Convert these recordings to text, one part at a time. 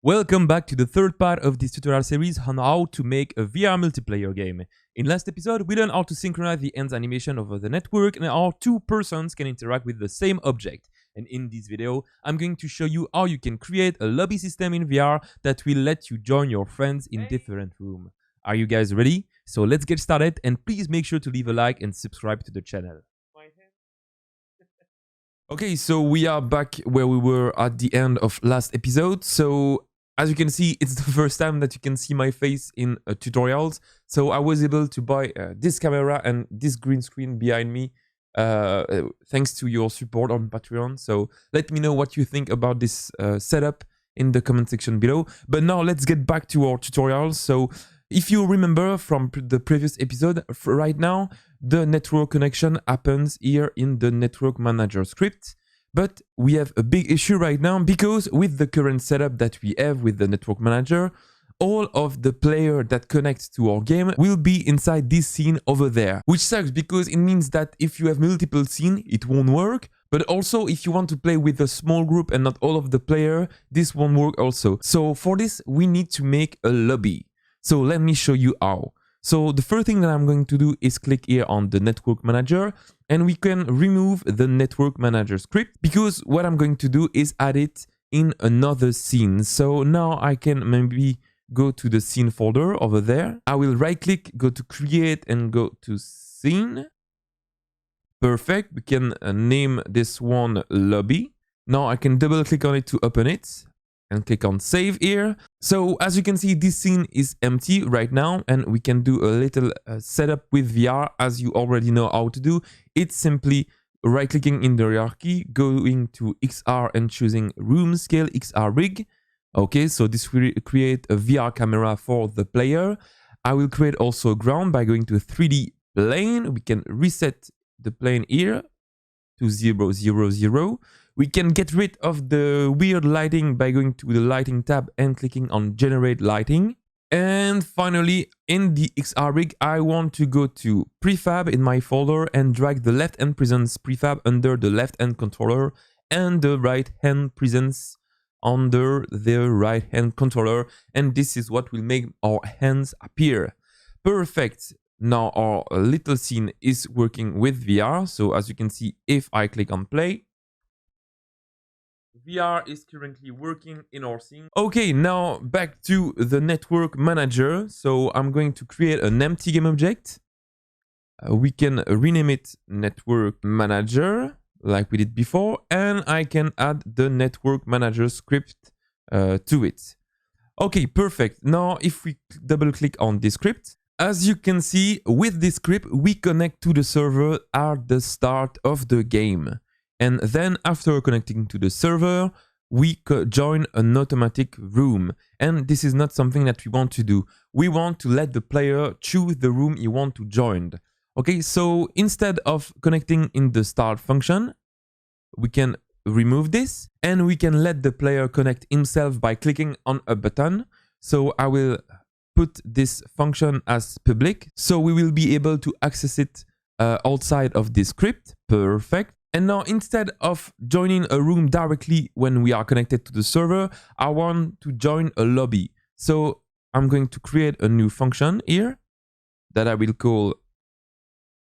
Welcome back to the third part of this tutorial series on how to make a VR multiplayer game. In last episode, we learned how to synchronize the hands animation over the network and how two persons can interact with the same object. And in this video, I'm going to show you how you can create a lobby system in VR that will let you join your friends in different rooms. Are you guys ready? So let's get started, and please make sure to leave a like and subscribe to the channel. Okay, so we are back where we were at the end of last episode. So as you can see, it's the first time that you can see my face in tutorials. So I was able to buy this camera and this green screen behind me thanks to your support on Patreon. So let me know what you think about this setup in the comment section below. But now let's get back to our tutorial. So if you remember from the previous episode, right now, the network connection happens here in the network manager script. But we have a big issue right now because with the current setup that we have with the network manager, all of the player that connects to our game will be inside this scene over there. Which sucks because it means that if you have multiple scenes, it won't work. But also if you want to play with a small group and not all of the player, this won't work also. So for this, we need to make a lobby. So let me show you how. So the first thing that I'm going to do is click here on the network manager, and we can remove the network manager script because what I'm going to do is add it in another scene. So now I can maybe go to the scene folder over there. I will right click, go to create and go to scene. Perfect. We can name this one lobby. Now I can double click on it to open it and click on save here. So as you can see, this scene is empty right now, and we can do a little setup with VR as you already know how to do. It's simply right clicking in the hierarchy, going to XR and choosing room scale XR rig. Okay, so this will create a VR camera for the player. I will create also a ground by going to 3D plane. We can reset the plane here to 0, 0, 0. We can get rid of the weird lighting by going to the lighting tab and clicking on generate lighting. And finally, in the XR rig, I want to go to prefab in my folder and drag the left hand presence prefab under the left hand controller and the right hand presence under the right hand controller. And this is what will make our hands appear. Perfect. Now our little scene is working with VR. So as you can see, if I click on play, VR is currently working in our scene. Okay, now back to the network manager. So I'm going to create an empty game object. We can rename it network manager like we did before, and I can add the network manager script to it. Okay, perfect. Now if we double click on this script, as you can see, with this script, we connect to the server at the start of the game. And then after connecting to the server, we join an automatic room. And this is not something that we want to do. We want to let the player choose the room he wants to join. Okay, so instead of connecting in the start function, we can remove this and we can let the player connect himself by clicking on a button. So I will put this function as public, so we will be able to access it outside of this script. Perfect. And now instead of joining a room directly when we are connected to the server, I want to join a lobby. So I'm going to create a new function here that I will call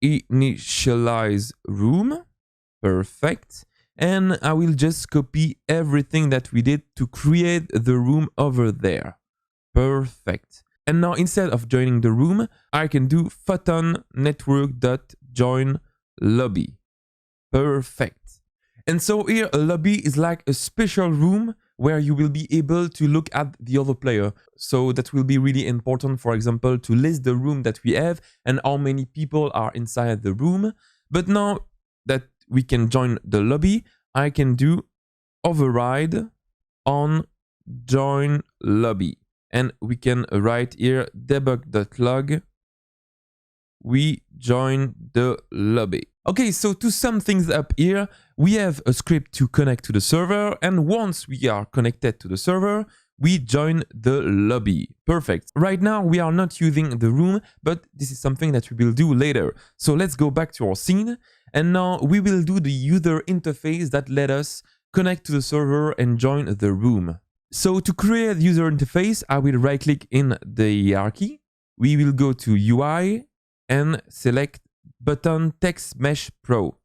initialize room. Perfect. And I will just copy everything that we did to create the room over there. Perfect. And now instead of joining the room, I can do photon network.join lobby. Perfect. And so here a lobby is like a special room where you will be able to look at the other player. So that will be really important, for example, to list the room that we have and how many people are inside the room. But now that we can join the lobby, I can do override on join lobby. And we can write here debug.log. We join the lobby. Okay, so to sum things up here, we have a script to connect to the server, and once we are connected to the server, we join the lobby. Perfect. Right now, we are not using the room, but this is something that we will do later. So let's go back to our scene, and now we will do the user interface that let us connect to the server and join the room. So to create user interface, I will right click in the hierarchy. We will go to UI and select button Text Mesh Pro.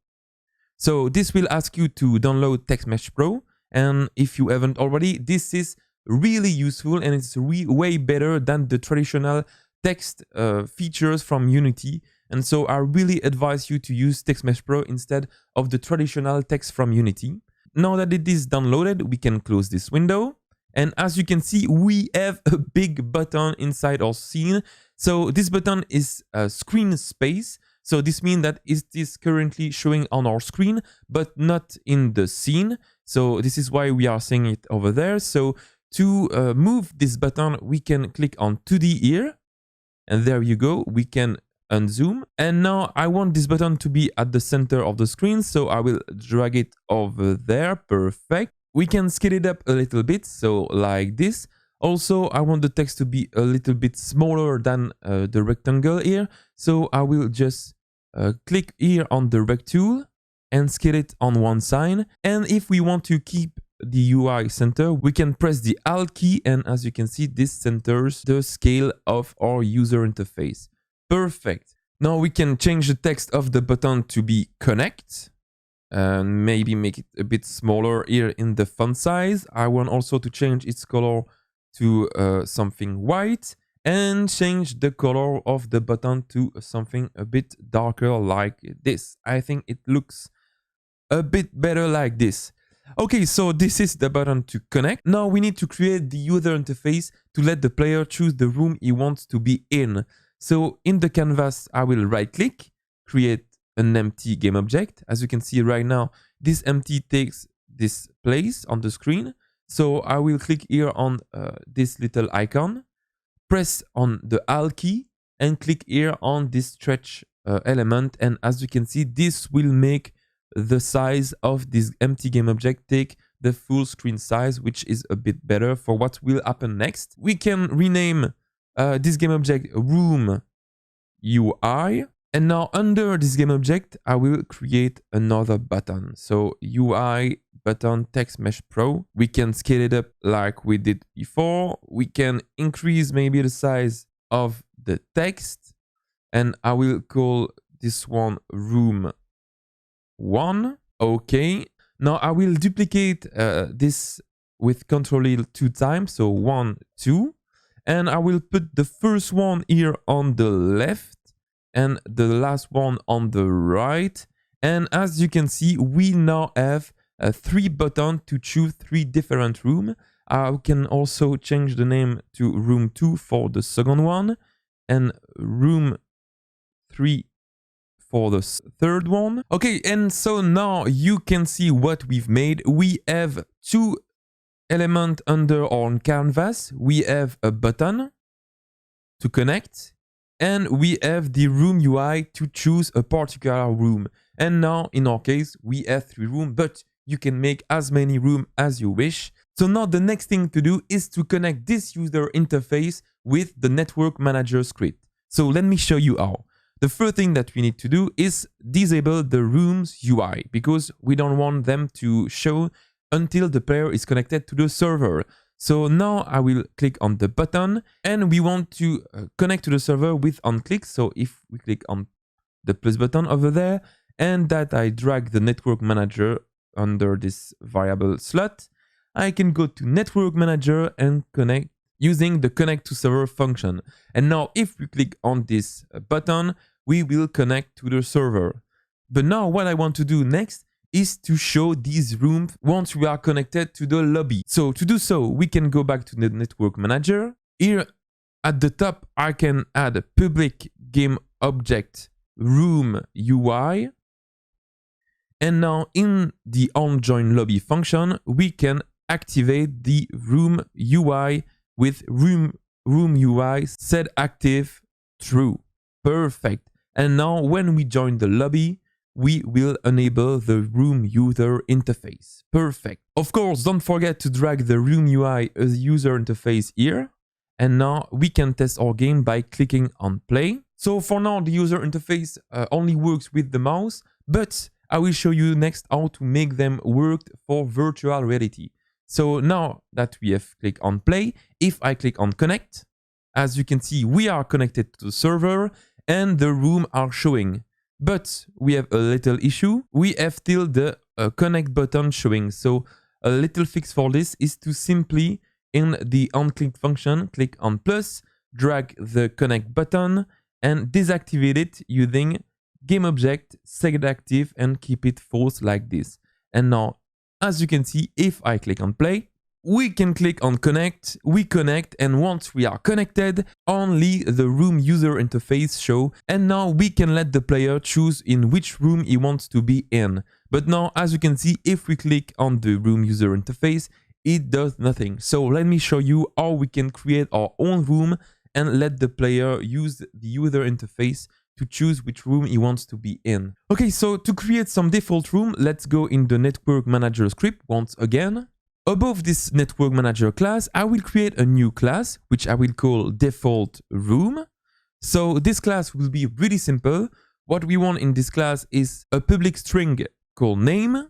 So this will ask you to download Text Mesh Pro. And if you haven't already, this is really useful and it's way better than the traditional text features from Unity. And so I really advise you to use Text Mesh Pro instead of the traditional text from Unity. Now that it is downloaded, we can close this window. And as you can see, we have a big button inside our scene. So this button is screen space. So this means that it is currently showing on our screen, but not in the scene. So this is why we are seeing it over there. So to move this button, we can click on 2D here. And there you go. We can unzoom. And now I want this button to be at the center of the screen. So I will drag it over there. Perfect. We can scale it up a little bit. So like this. Also, I want the text to be a little bit smaller than the rectangle here. So I will just click here on the rect tool and scale it on one side. And if we want to keep the UI center, we can press the Alt key. And as you can see, this centers the scale of our user interface. Perfect. Now we can change the text of the button to be connect. And maybe make it a bit smaller here in the font size. I want also to change its color to something white and change the color of the button to something a bit darker like this. I think it looks a bit better like this. Okay, so this is the button to connect. Now we need to create the user interface to let the player choose the room he wants to be in. So in the canvas, I will right click, create an empty game object. As you can see right now, this empty takes this place on the screen. So I will click here on this little icon, press on the Alt key and click here on this stretch element. And as you can see, this will make the size of this empty game object take the full screen size, which is a bit better for what will happen next. We can rename this game object room UI. And now under this game object, I will create another button. So UI button Text Mesh Pro. We can scale it up like we did before. We can increase maybe the size of the text. And I will call this one room 1. Okay. Now I will duplicate this with Ctrl 2 times. So 1, 2. And I will put the first one here on the left and the last one on the right. And as you can see, we now have 3 buttons to choose 3 different rooms. I can also change the name to room 2 for the second one and room 3 for the third one. Okay, and so now you can see what we've made. We have 2 elements under our canvas. We have a button to connect. And we have the room UI to choose a particular room. And now, in our case, we have 3 rooms, but you can make as many rooms as you wish. So now the next thing to do is to connect this user interface with the network manager script. So let me show you how. The first thing that we need to do is disable the rooms UI because we don't want them to show until the player is connected to the server. So now I will click on the button and we want to connect to the server with onClick. So if we click on the plus button over there and that I drag the network manager under this variable slot, I can go to network manager and connect using the connect to server function. And now if we click on this button, we will connect to the server. But now what I want to do next is to show these rooms once we are connected to the lobby. So to do so, we can go back to the network manager. Here at the top, I can add a public game object room UI. And now in the onJoin lobby function, we can activate the room UI with room UI set active true. Perfect. And now when we join the lobby, we will enable the room user interface. Perfect. Of course, don't forget to drag the room UI as user interface here. And now we can test our game by clicking on play. So for now, the user interface only works with the mouse, but I will show you next how to make them work for virtual reality. So now that we have clicked on play, if I click on connect, as you can see, we are connected to the server and the room are showing. But we have a little issue. We have still the connect button showing. So a little fix for this is to simply, in the onClick function, click on plus, drag the connect button and deactivate it using GameObject, set active, and keep it false like this. And now, as you can see, if I click on play, we can click on connect, we connect, and once we are connected, only the room user interface show, and now we can let the player choose in which room he wants to be in. But now, as you can see, if we click on the room user interface, it does nothing. So let me show you how we can create our own room and let the player use the user interface to choose which room he wants to be in. Okay, so to create some default room, let's go in the network manager script once again. Above this network manager class, I will create a new class, which I will call default room. So this class will be really simple. What we want in this class is a public string called name,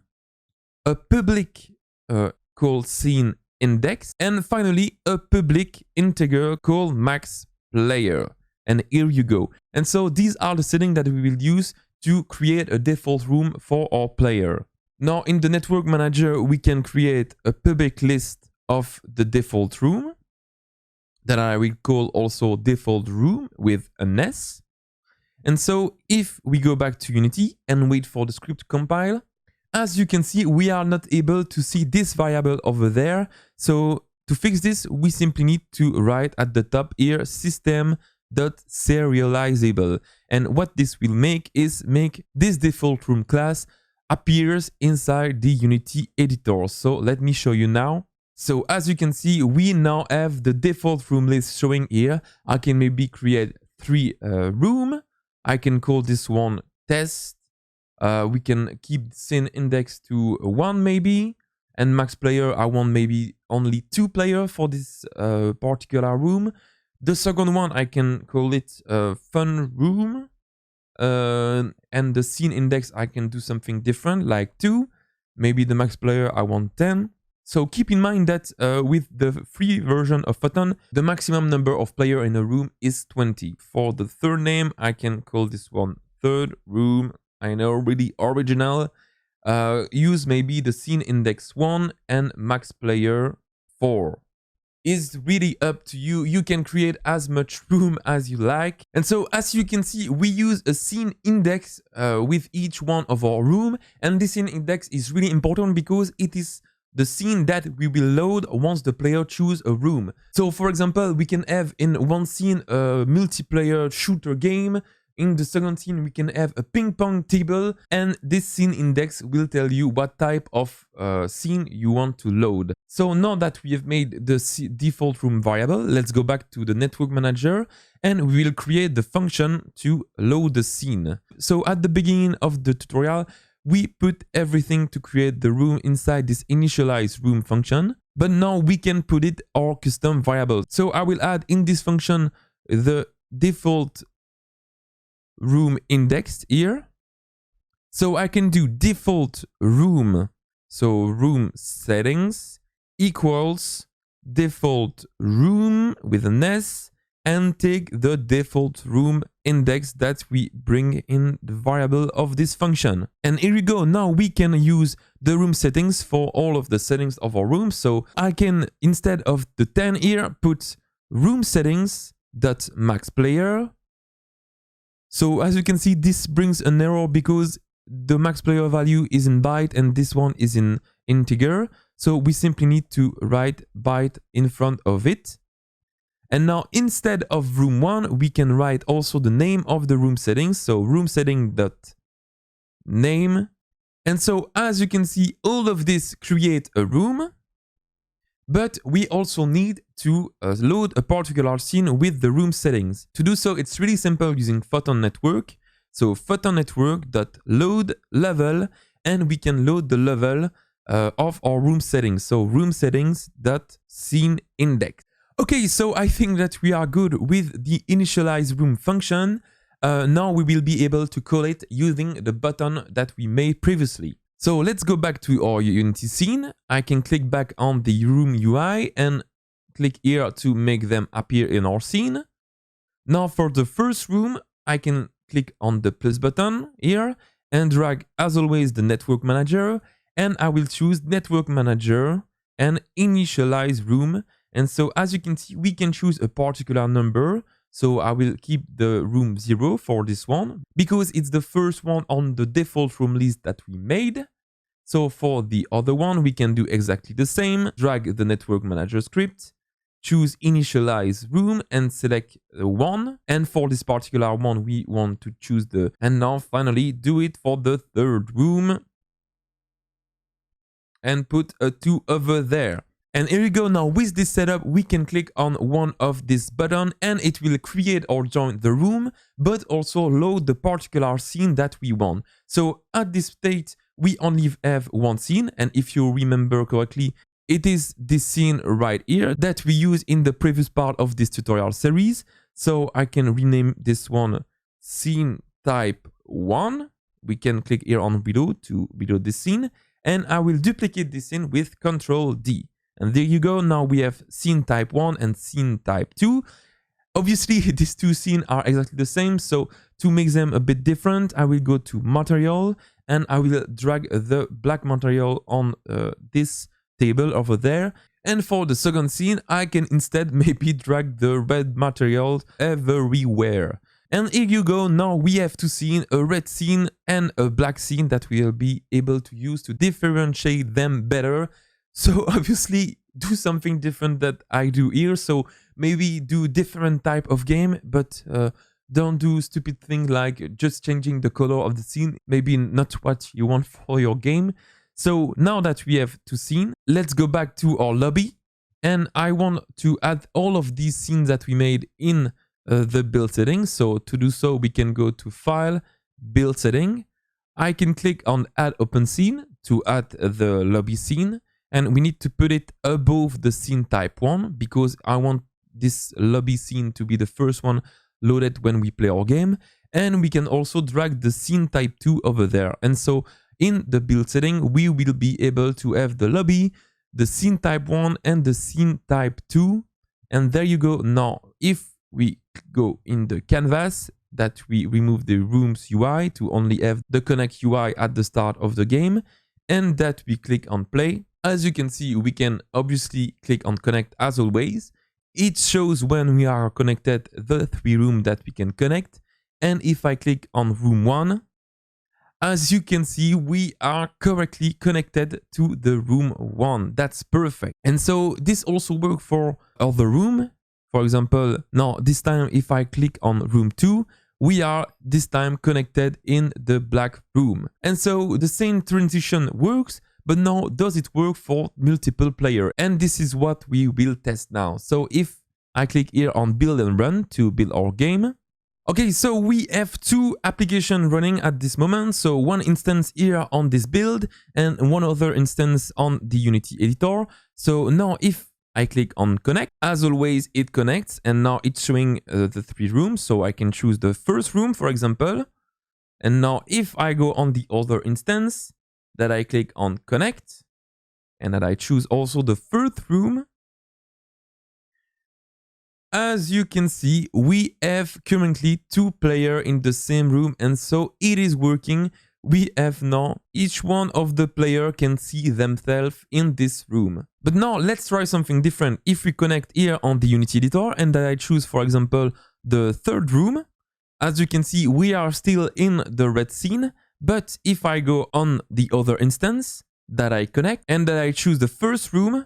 a public called scene index, and finally a public integer called max player. And here you go. And so these are the settings that we will use to create a default room for our player. Now in the network manager, we can create a public list of the default room that I will call also default room with an S. And so if we go back to Unity and wait for the script to compile, as you can see, we are not able to see this variable over there. So to fix this, we simply need to write at the top here system.serializable. And what this will make is make this default room class appears inside the Unity editor. So let me show you now. So as you can see, we now have the default room list showing here. I can maybe create 3 room. I can call this one test. We can keep scene index to 1 maybe. And max player, I want maybe only 2 player for this particular room. The second one, I can call it fun room. And the scene index, I can do something different, like 2. Maybe the max player, I want 10. So keep in mind that with the free version of Photon, the maximum number of players in a room is 20. For the third name, I can call this one third room. I know, really original. Use maybe the scene index 1 and max player 4. Is really up to you. You can create as much room as you like. And so as you can see, we use a scene index with each one of our room. And this scene index is really important because it is the scene that we will load once the player choose a room. So for example, we can have in one scene a multiplayer shooter game. In the second scene, we can have a ping pong table, and this scene index will tell you what type of scene you want to load. So now that we have made the default room variable, let's go back to the network manager and we will create the function to load the scene. So at the beginning of the tutorial, we put everything to create the room inside this initialize room function, but now we can put it our custom variable. So I will add in this function the default room index here. So I can do default room, so room settings equals default room with an S and take the default room index that we bring in the variable of this function. And here we go. Now we can use the room settings for all of the settings of our room. So I can, instead of the 10 here, put room settings dot max player. So as you can see, this brings an error because the max player value is in byte and this one is in integer. So we simply need to write byte in front of it. And now instead of room 1, we can write also the name of the room settings. So room setting dot name. And so as you can see, all of this create a room. But we also need to load a particular scene with the room settings. To do so, it's really simple using Photon Network. So Photon Network.load level, and we can load the level of our room settings. So room settings.scene index. Okay, so I think that we are good with the initialize room function. Now we will be able to call it using the button that we made previously. So let's go back to our Unity scene. I can click back on the room UI and click here to make them appear in our scene. Now for the first room, I can click on the plus button here and drag, as always, the network manager, and I will choose network manager and initialize room. And so as you can see, we can choose a particular number. So I will keep the room 0 for this one because it's the first one on the default room list that we made. So for the other one, we can do exactly the same. Drag the network manager script, choose initialize room and select 1. And for this particular one, we want to choose the, and now finally do it for the third room and put a 2 over there. And here you go. Now with this setup, we can click on one of this button and it will create or join the room, but also load the particular scene that we want. So at this state, we only have one scene. And if you remember correctly, it is this scene right here that we use in the previous part of this tutorial series. So I can rename this one scene type 1. We can click here on reload to reload this scene. And I will duplicate this scene with Ctrl D. And there you go. Now we have scene type 1 and scene type 2. Obviously, these two scenes are exactly the same. So to make them a bit different, I will go to material and I will drag the black material on this table over there. And for the second scene, I can instead maybe drag the red material everywhere. And here you go. Now we have two scenes, a red scene and a black scene that we'll be able to use to differentiate them better. So obviously do something different that I do here. So maybe do different type of game, but don't do stupid thing like just changing the color of the scene. Maybe not what you want for your game. So now that we have two scenes, let's go back to our lobby. And I want to add all of these scenes that we made in the build settings. So to do so, we can go to File, Build Setting. I can click on Add Open Scene to add the lobby scene. And we need to put it above the scene type 1 because I want this lobby scene to be the first one loaded when we play our game. And we can also drag the scene type 2 over there. And so in the build setting, we will be able to have the lobby, the scene type 1 and the scene type 2. And there you go. Now, if we go in the canvas, that we remove the rooms UI to only have the connect UI at the start of the game, and that we click on play. As you can see, we can obviously click on connect as always. It shows when we are connected the 3 rooms that we can connect. And if I click on room 1, as you can see, we are correctly connected to the room 1. That's perfect. And so this also works for other room. For example, now this time if I click on room 2, we are this time connected in the black room. And so the same transition works, but now does it work for multiple player? And this is what we will test now. So if I click here on build and run to build our game. Okay, so we have 2 applications running at this moment. So one instance here on this build and one other instance on the Unity editor. So now if I click on connect, as always, it connects and now it's showing the 3 rooms. So I can choose the first room, for example. And now if I go on the other instance, that I click on connect and that I choose also the third room, as you can see, we have currently 2 players in the same room and so it is working. We have now each one of the player can see themselves in this room. But now let's try something different. If we connect here on the Unity editor and that I choose, for example, the third room, as you can see, we are still in the red scene. But if I go on the other instance that I connect and that I choose the first room,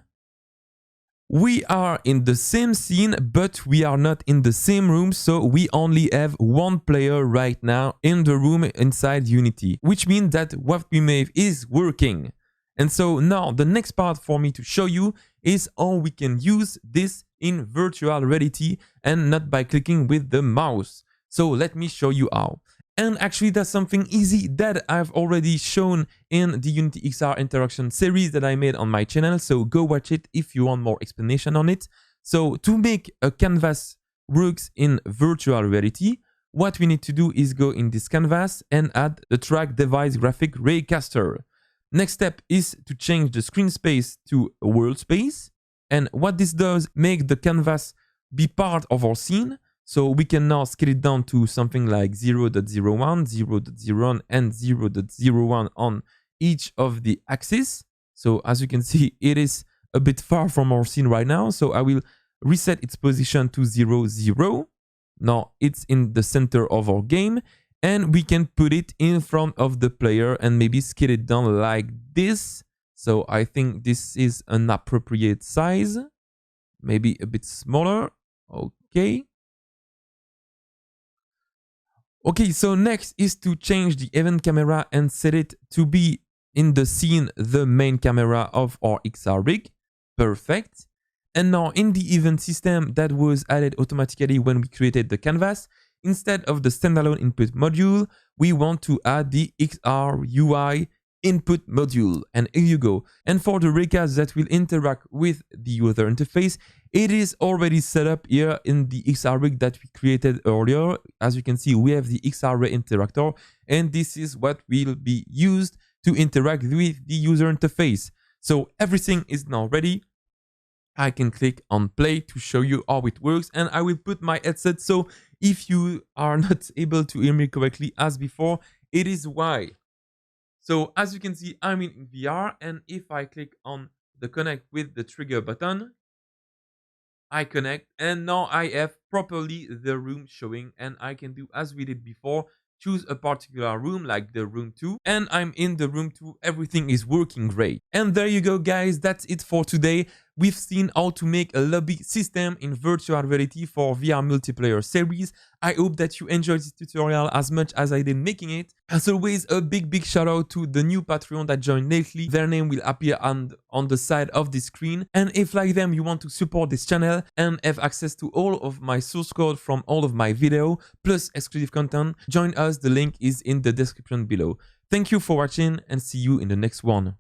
we are in the same scene, but we are not in the same room. So we only have 1 player right now in the room inside Unity, which means that what we made is working. And so now the next part for me to show you is how we can use this in virtual reality and not by clicking with the mouse. So let me show you how. And actually that's something easy that I've already shown in the Unity XR interaction series that I made on my channel. So go watch it if you want more explanation on it. So to make a canvas works in virtual reality, what we need to do is go in this canvas and add the track device graphic raycaster. Next step is to change the screen space to a world space. And what this does, make the canvas be part of our scene. So we can now scale it down to something like 0.01, 0.01, and 0.01 on each of the axes. So as you can see, it is a bit far from our scene right now. So I will reset its position to 0, 0. Now it's in the center of our game. And we can put it in front of the player and maybe scale it down like this. So I think this is an appropriate size. Maybe a bit smaller. Okay. Okay, so next is to change the event camera and set it to be in the scene, the main camera of our XR rig. Perfect. And now in the event system that was added automatically when we created the canvas, instead of the standalone input module, we want to add the XR UI input module. And here you go. And for the raycasts that will interact with the user interface, it is already set up here in the XR rig that we created earlier. As you can see, we have the XR ray interactor, and this is what will be used to interact with the user interface. So everything is now ready. I can click on play to show you how it works, and I will put my headset, so if you are not able to hear me correctly as before, it is why. So as you can see, I'm in VR, and if I click on the connect with the trigger button, I connect, and now I have properly the room showing, and I can do as we did before, choose a particular room like the room 2, and I'm in the room 2, everything is working great. And there you go guys, that's it for today. We've seen how to make a lobby system in virtual reality for VR multiplayer series. I hope that you enjoyed this tutorial as much as I did making it. As always, a big shout out to the new Patreon that joined lately. Their name will appear on the side of the screen. And if like them, you want to support this channel and have access to all of my source code from all of my video, plus exclusive content, join us. The link is in the description below. Thank you for watching and see you in the next one.